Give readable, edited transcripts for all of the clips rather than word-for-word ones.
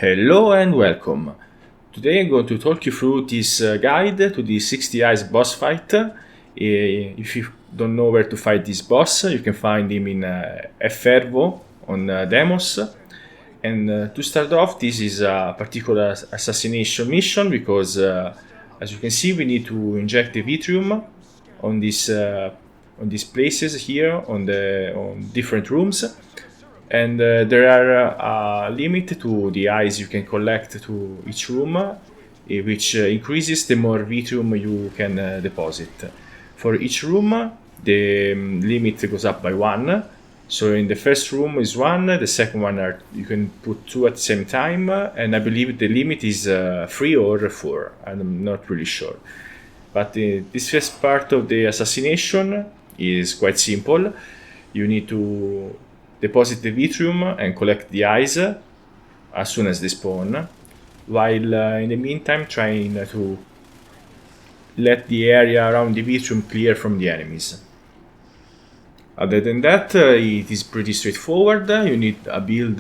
Hello and welcome. Today I'm going to talk you through this guide to the 60 Eyes boss fight. If you don't know where to fight this boss, you can find him in Fervo on Demos. And to start off, this is a particular assassination mission because, as you can see, we need to inject the Vitrium on these places here on different rooms. And there are a limit to the eyes you can collect to each room, which increases the more Vitrium you can deposit. For each room, the limit goes up by 1. So in the first room is 1, the second one you can put 2 at the same time, and I believe the limit is 3 or 4. I'm not really sure. But this first part of the assassination is quite simple. You need to deposit the Vitrium and collect the eyes as soon as they spawn, while in the meantime trying to let the area around the Vitrium clear from the enemies. Other than that, it is pretty straightforward. You need a build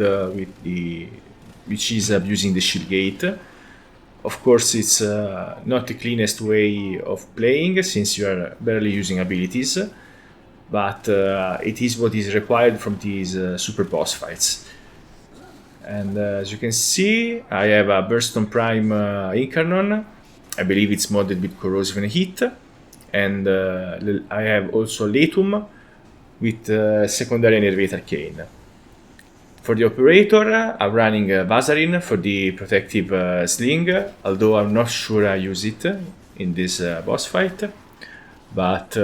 which is using the shield gate. Of course, it's not the cleanest way of playing since you are barely using abilities, but it is what is required from these super boss fights. And as you can see, I have a Burston Prime Incarnon. I believe it's modded with corrosive and heat. And I have also Latum with secondary Enervate Arcane. For the operator, I'm running Vazarin for the protective sling, although I'm not sure I use it in this boss fight. But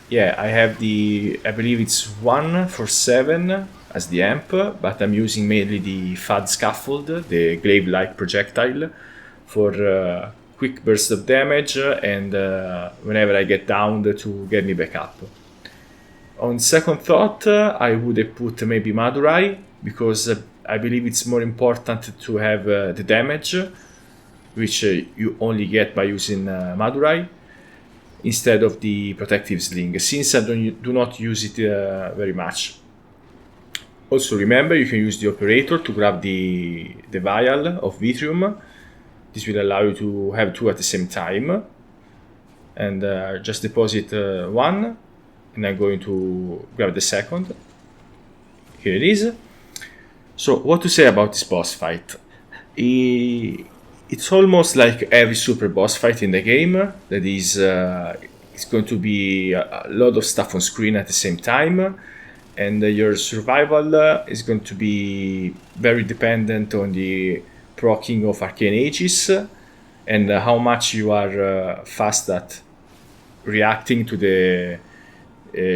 yeah, I have I believe it's 1 for 7 as the amp, but I'm using mainly the FAD Scaffold, the glaive-like projectile, for quick burst of damage and whenever I get downed to get me back up. On second thought, I would have put maybe Madurai, because I believe it's more important to have the damage, which you only get by using Madurai, instead of the protective sling, since I do not use it very much. Also remember, you can use the operator to grab the vial of Vitrium. This will allow you to have 2 at the same time. And just deposit 1, and I'm going to grab the second. Here it is. So what to say about this boss fight? It's almost like every super boss fight in the game. That is, it's going to be a lot of stuff on screen at the same time, and your survival is going to be very dependent on the proccing of Arcane Aegis and how much you are fast at reacting to the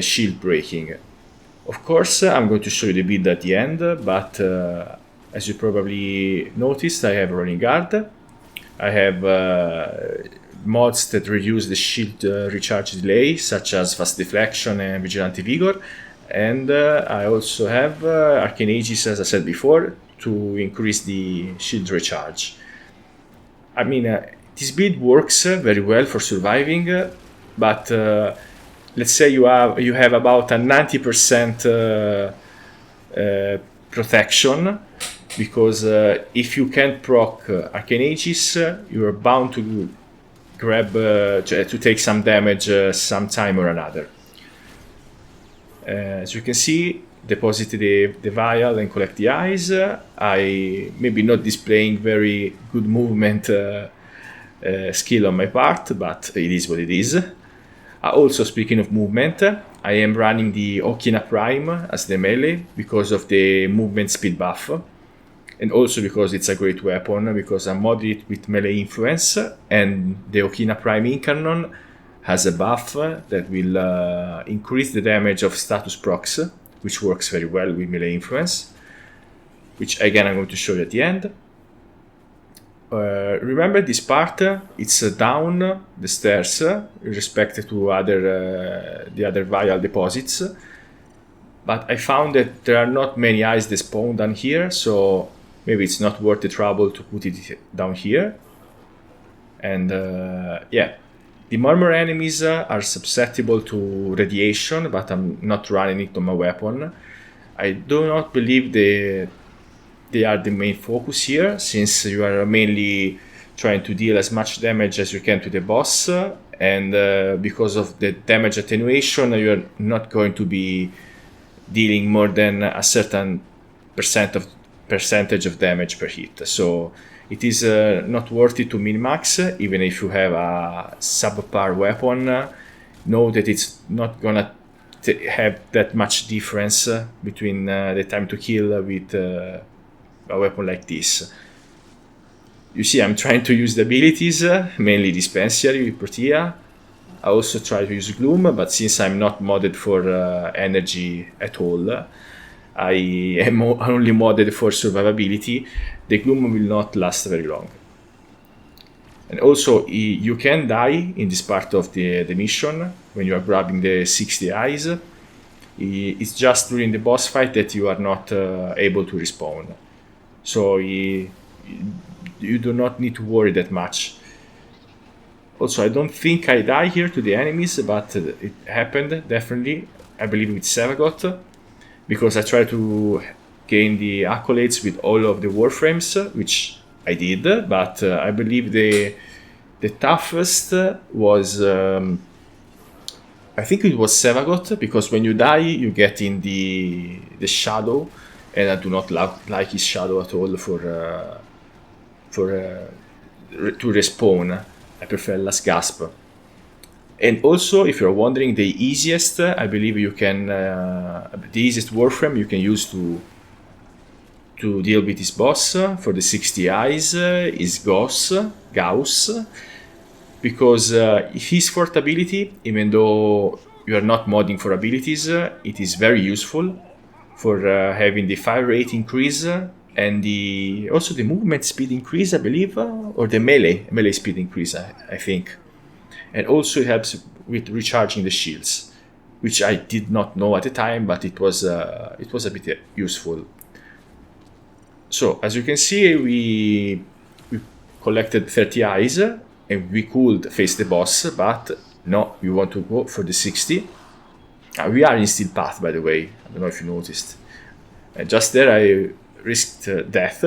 shield breaking. Of course, I'm going to show you the build at the end, but as you probably noticed, I have Rolling Guard. I have mods that reduce the shield recharge delay, such as Fast Deflection and Vigilante Vigor. And I also have Arcane Aegis, as I said before, to increase the shield recharge. I mean, this build works very well for surviving, but let's say you have about a 90% protection, because if you can't proc Arcane Aegis, you are bound to grab to take some damage sometime or another. As you can see, deposit the vial and collect the eyes. I maybe not displaying very good movement skill on my part, but it is what it is. Also, speaking of movement, I am running the Okina Prime as the melee because of the movement speed buff, and also because it's a great weapon, because I modded it with melee influence, and the Okina Prime Incarnon has a buff that will increase the damage of status procs, which works very well with melee influence, which again I'm going to show you at the end. Remember this part, it's down the stairs with respect to the other vial deposits, but I found that there are not many eyes that spawn down here, so maybe it's not worth the trouble to put it down here. And yeah, the murmur enemies are susceptible to radiation, but I'm not running it on my weapon. I do not believe they are the main focus here, since you are mainly trying to deal as much damage as you can to the boss, and because of the damage attenuation, you're not going to be dealing more than a certain percentage of damage per hit. So it is not worth it to min-max, even if you have a subpar weapon. Know that it's not gonna have that much difference between the time to kill with a weapon like this. You see, I'm trying to use the abilities, mainly Dispensary with Protea. I also try to use Gloom, but since I'm not modded for energy at all, I am only modded for survivability, the Gloom will not last very long. And also, you can die in this part of the mission when you are grabbing the 60 eyes. It's just during the boss fight that you are not able to respawn. So you do not need to worry that much. Also, I don't think I die here to the enemies, but it happened, definitely. I believe with Sevagot, because I tried to gain the accolades with all of the Warframes, which I did, but I believe the toughest was, I think it was Sevagot, because when you die, you get in the shadow, and I do not like his shadow at all to respawn. I prefer Last Gasp. And also, if you're wondering, the easiest, I believe you can, the easiest Warframe you can use to deal with this boss for the 60 eyes is Gauss, because his fourth ability, even though you are not modding for abilities, it is very useful for having the fire rate increase and also the movement speed increase, I believe, or the melee speed increase, I think. And also it helps with recharging the shields, which I did not know at the time, but it was a bit useful. So as you can see, we collected 30 eyes, and we could face the boss, but no, we want to go for the 60. We are in Steel Path, by the way. I don't know if you noticed. Just there I risked death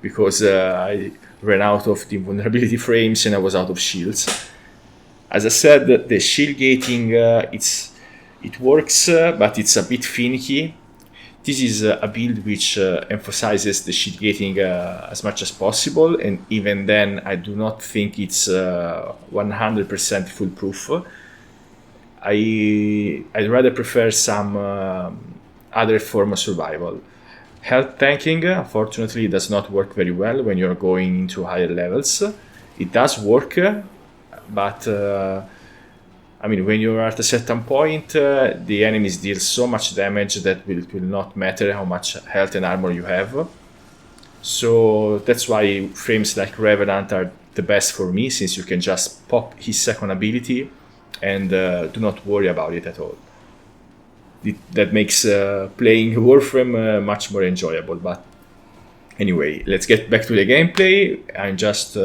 because I ran out of the vulnerability frames and I was out of shields. As I said, the shield gating, it works, but it's a bit finicky. This is a build which emphasizes the shield gating as much as possible, and even then I do not think it's 100% foolproof. I'd rather prefer some other form of survival. Health tanking, unfortunately, does not work very well when you're going into higher levels. It does work, but I mean, when you're at a certain point, the enemies deal so much damage that it will not matter how much health and armor you have. So that's why frames like Revenant are the best for me, since you can just pop his second ability and do not worry about it at all. That makes playing Warframe much more enjoyable. But anyway, let's get back to the gameplay. I'm just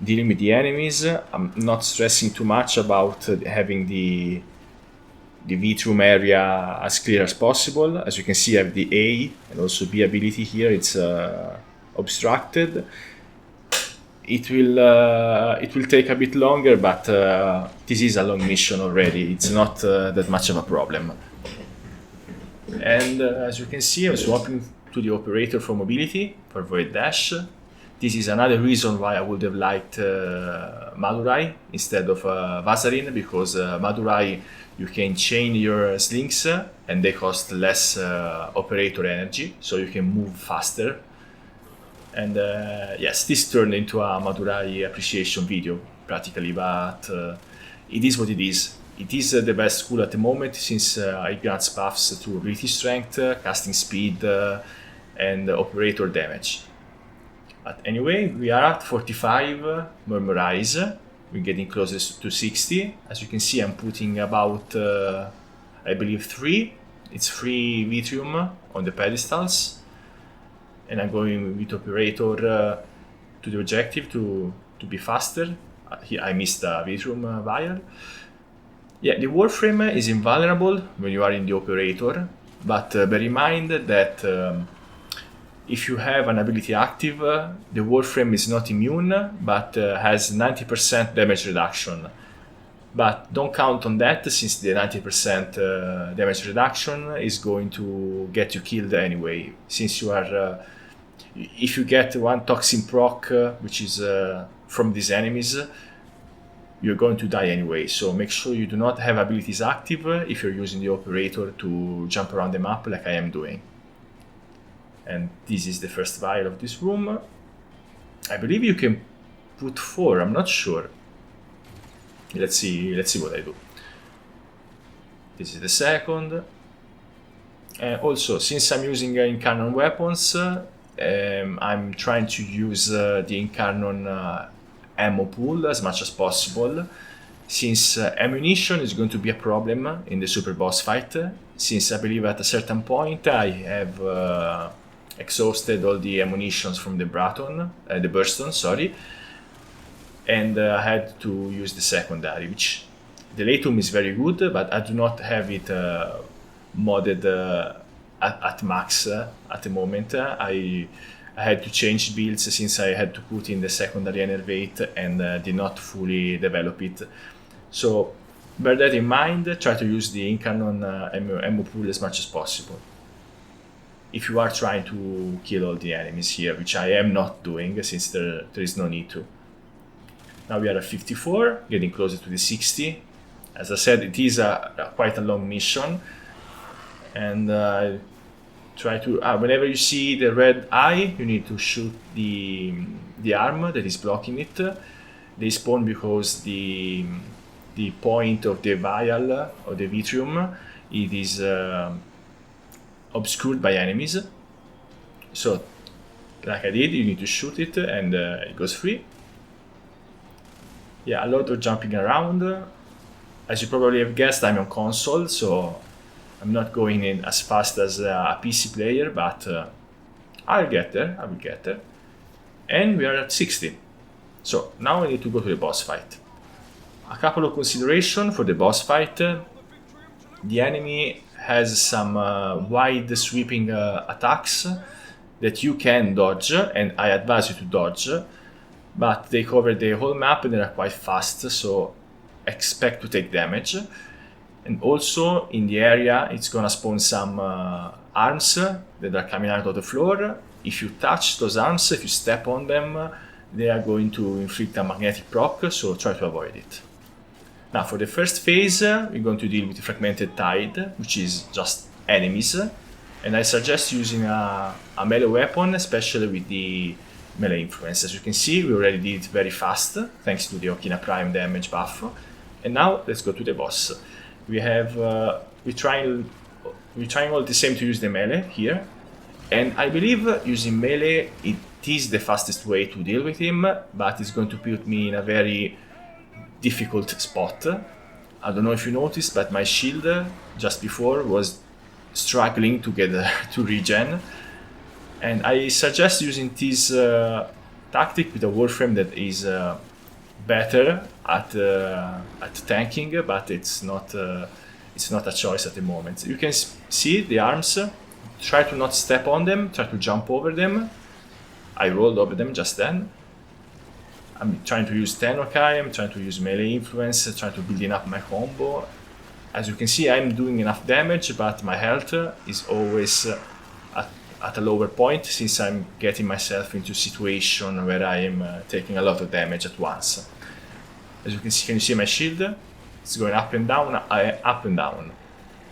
dealing with the enemies. I'm not stressing too much about having the Vitrium area as clear as possible. As you can see, I have the A and also B ability here. It's obstructed. It will take a bit longer, but this is a long mission already. It's not that much of a problem. And as you can see, I'm swapping to the operator for mobility, for Void Dash. This is another reason why I would have liked Madurai instead of Vazarin, because Madurai, you can chain your slings and they cost less operator energy, so you can move faster. And yes, this turned into a Madurai appreciation video, practically, but it is what it is. It is the best school at the moment, since it grants buffs to ability strength, casting speed, and operator damage. But anyway, we are at 45 Murmurize. We're getting closer to 60. As you can see, I'm putting about, I believe, 3 Vitrium on the pedestals. And I'm going with operator to the objective to be faster. Here I missed the Vitrium vial. Yeah, the Warframe is invulnerable when you are in the operator, but bear in mind that if you have an ability active, the Warframe is not immune, but has 90% damage reduction. But don't count on that, since the 90% damage reduction is going to get you killed anyway. Since you are, if you get one toxin proc, which is from these enemies, you're going to die anyway. So make sure you do not have abilities active if you're using the operator to jump around the map like I am doing. And this is the first vial of this room. I believe you can put 4, I'm not sure. Let's see what I do. This is the second. Also, since I'm using Incarnon weapons, I'm trying to use the Incarnon ammo pool as much as possible, since ammunition is going to be a problem in the super boss fight, since I believe at a certain point I have exhausted all the ammunitions from the Burston, sorry, and I had to use the secondary, which the Latum is very good, but I do not have it modded at max at the moment. I had to change builds since I had to put in the secondary Enervate and did not fully develop it. So bear that in mind, try to use the Incarnon ammo pool as much as possible. If you are trying to kill all the enemies here, which I am not doing since there is no need to. Now we are at 54, getting closer to the 60. As I said, it is quite a long mission, and try to whenever you see the red eye, you need to shoot the arm that is blocking it. They spawn because the point of the vial or the Vitrium, it is obscured by enemies. So like I did, you need to shoot it and it goes free. Yeah, a lot of jumping around. As you probably have guessed, I'm on console, so I'm not going in as fast as a PC player, but I'll get there, I will get there. And we are at 60. So now we need to go to the boss fight. A couple of considerations for the boss fight. The enemy has some wide sweeping attacks that you can dodge, and I advise you to dodge, but they cover the whole map and they are quite fast, so expect to take damage. And also in the area it's gonna spawn some arms that are coming out of the floor. If you touch those arms, if you step on them, they are going to inflict a magnetic proc, so try to avoid it. Now for the first phase, we're going to deal with the Fragmented Tide, which is just enemies, and I suggest using a melee weapon, especially with the melee influence. As you can see, we already did it very fast, thanks to the Okina Prime damage buff. And now let's go to the boss. We have we're trying all the same to use the melee here, and I believe using melee it is the fastest way to deal with him, but it's going to put me in a very difficult spot. I don't know if you noticed, but my shield just before was struggling to get to regen, and I suggest using this tactic with a Warframe that is better at tanking, but it's not a choice at the moment. You can see the arms. Try to not step on them, try to jump over them. I rolled over them just then. I'm trying to use Tenokai, I'm trying to use melee influence, trying to build up my combo. As you can see, I'm doing enough damage, but my health is always at a lower point, since I'm getting myself into a situation where I am taking a lot of damage at once. As you can you see my shield? It's going up and down, up and down.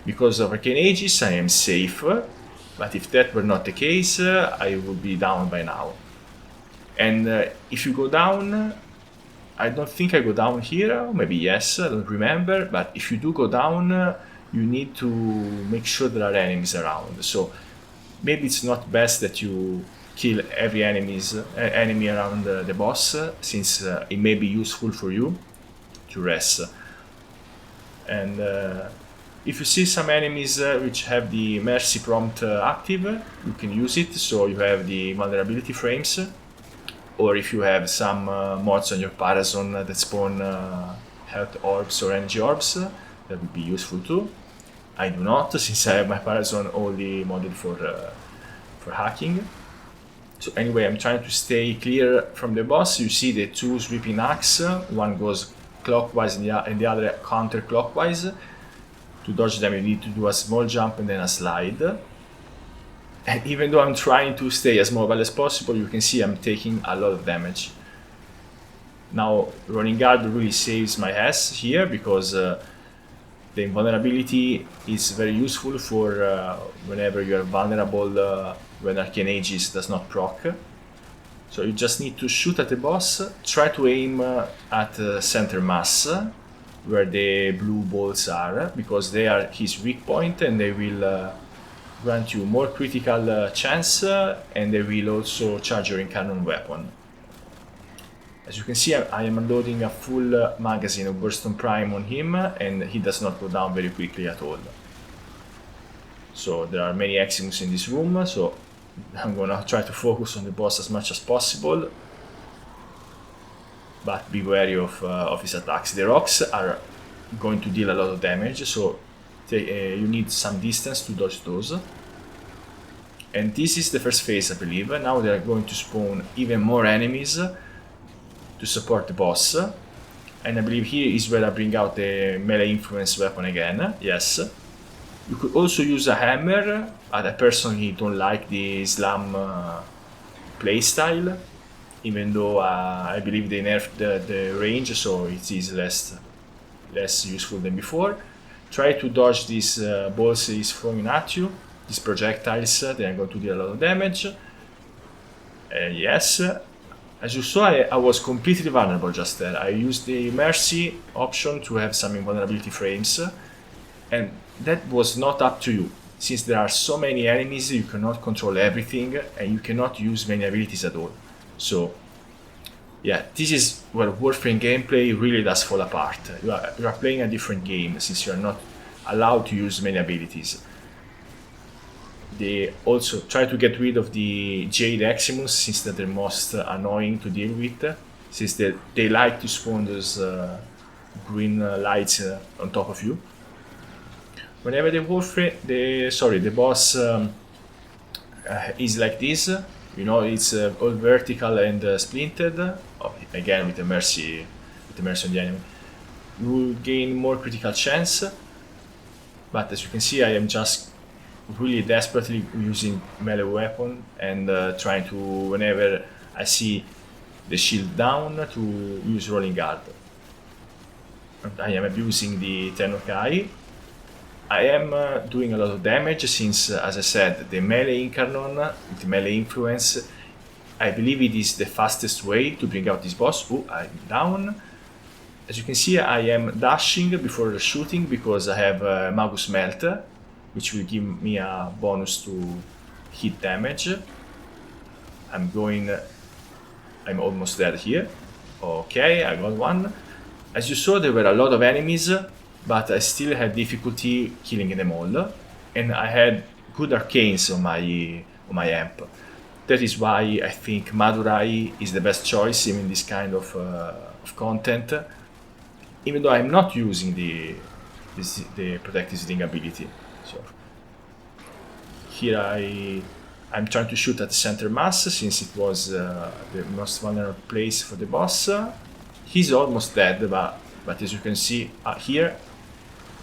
Because of Arcane Aegis, I am safe, but if that were not the case, I would be down by now. And if you go down, I don't think I go down here, maybe yes, I don't remember, but if you do go down, you need to make sure there are enemies around. So maybe it's not best that you kill every enemy around the boss, since it may be useful for you to rest. And if you see some enemies which have the Mercy prompt active, you can use it, so you have the vulnerability frames. Or if you have some mods on your Parazon that spawn health orbs or energy orbs, that would be useful too. I do not, since I have my Parazon only modded for hacking. So anyway, I'm trying to stay clear from the boss. You see the two sweeping axe. One goes clockwise and the other counterclockwise. To dodge them, you need to do a small jump and then a slide. And even though I'm trying to stay as mobile as possible, you can see I'm taking a lot of damage. Now, Rolling Guard really saves my ass here because the invulnerability is very useful for whenever you are vulnerable when Arcane Aegis does not proc. So you just need to shoot at the boss, try to aim at center mass, where the blue bolts are, because they are his weak point and they will grant you more critical chance and they will also charge your Incarnon weapon. As you can see, I am unloading a full magazine of Burston Prime on him and he does not go down very quickly at all. So there are many Eximus in this room, so I'm gonna try to focus on the boss as much as possible. But be wary of his attacks. The rocks are going to deal a lot of damage, so you need some distance to dodge those. And this is the first phase, I believe. Now they are going to spawn even more enemies to support the boss. And I believe here is where I bring out the melee influence weapon again. Yes. You could also use a hammer, but I personally don't like the slam playstyle. Even though I believe they nerfed the range, so it is less useful than before. Try to dodge these balls he's throwing at you, these projectiles, they are going to deal a lot of damage. Yes, as you saw, I was completely vulnerable just there. I used the Mercy option to have some invulnerability frames, and that was not up to you. Since there are so many enemies, you cannot control everything, and you cannot use many abilities at all. So, yeah, this is where Warframe gameplay really does fall apart. You are playing a different game since you are not allowed to use many abilities. They also try to get rid of the Jade Eximus since they're the most annoying to deal with, since they like to spawn those green lights on top of you. Whenever the boss is like this, you know, it's all vertical and splintered. Oh, again with the mercy on the enemy, you will gain more critical chance. But as you can see, I am just really desperately using melee weapon and trying to, whenever I see the shield down, to use Rolling Guard. And I am abusing the Tenokai. I am doing a lot of damage since, as I said, the melee Incarnon, the melee influence, I believe it is the fastest way to bring out this boss. Oh, I'm down. As you can see, I am dashing before shooting because I have Magus Melt, which will give me a bonus to hit damage. I'm almost dead here. Okay, I got one. As you saw, there were a lot of enemies, but I still had difficulty killing them all, and I had good arcanes on my amp. That is why I think Madurai is the best choice in this kind of content, even though I'm not using the protective sling ability. So here I'm trying to shoot at the center mass since it was the most vulnerable place for the boss. He's almost dead, but as you can see here,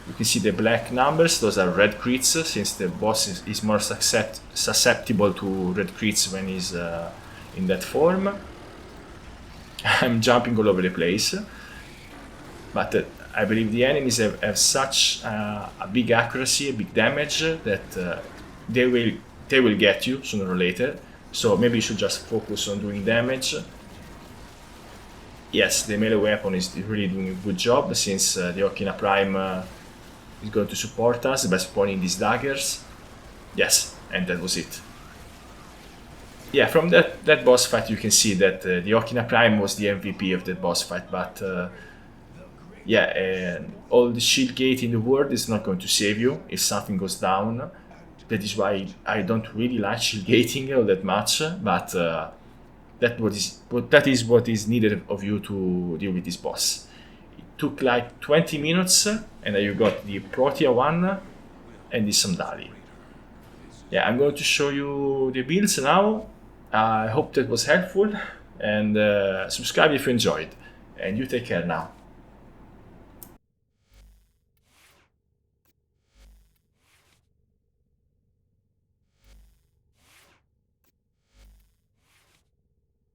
you can see the black numbers. Those are red crits, since the boss is more susceptible to red crits when he's in that form. I'm jumping all over the place, but I believe the enemies have such a big accuracy, a big damage, that they will get you sooner or later. So maybe you should just focus on doing damage. Yes, the melee weapon is really doing a good job, since the Okina Prime is going to support us by spawning these daggers. Yes, and that was it. Yeah, from that boss fight you can see that the Okina Prime was the MVP of that boss fight, but yeah, all the shield gate in the world is not going to save you if something goes down. That is why I don't really like shield gating all that much, but that is what is needed of you to deal with this boss. It took like 20 minutes, and you got the Protea one and the Sandali. Yeah, I'm going to show you the builds now. I hope that was helpful, and subscribe if you enjoyed. And you take care now.